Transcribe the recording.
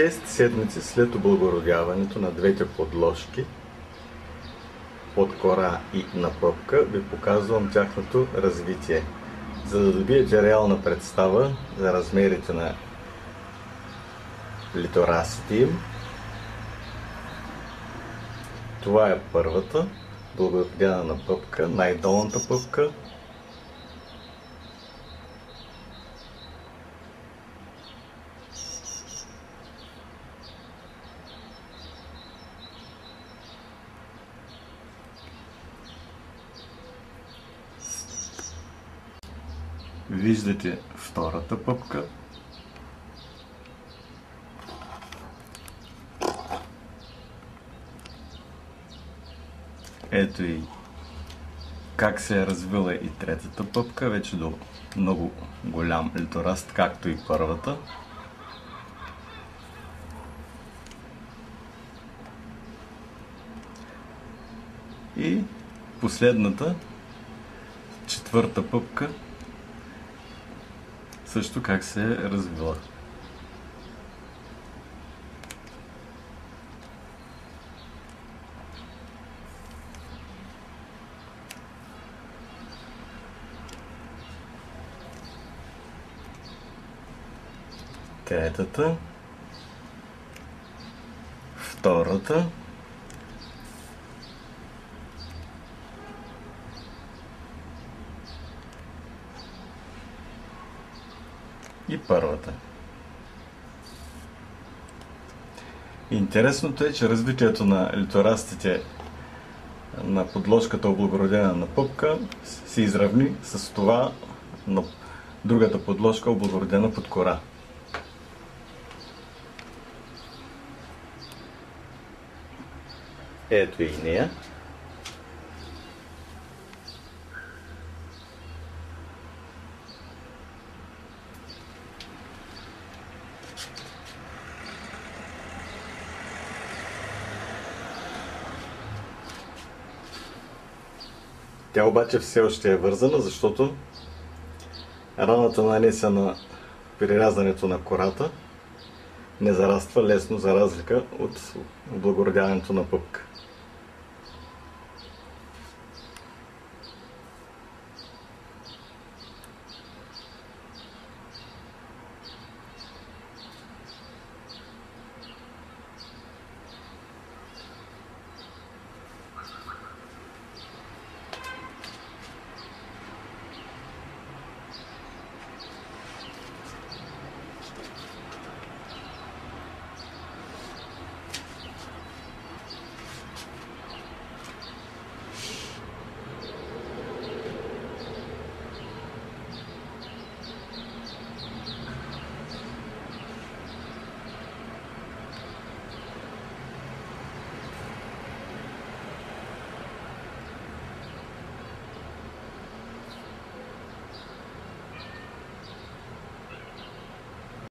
6 седмици след облагородяването на двете подложки под кора и на пъпка ви показвам тяхното развитие, за да добиете реална представа за размерите на литорасите им. Това е първата благородена на пъпка, най-долната пъпка. Виждате втората пъпка. Ето и как се е развила и третата пъпка, вече до много голям литораст, както и първата. И последната, четвърта пъпка, също как се е развила. Третата, втората, и първата. Интересното е, че развитието на литорастите на подложката облагородена на пъпка се изравни с това на другата подложка облагородена под кора. Ето и нея. Тя обаче все още е вързана, защото раната, нанесена при рязането на кората, не зараства лесно, за разлика от облагородяването на пъпка.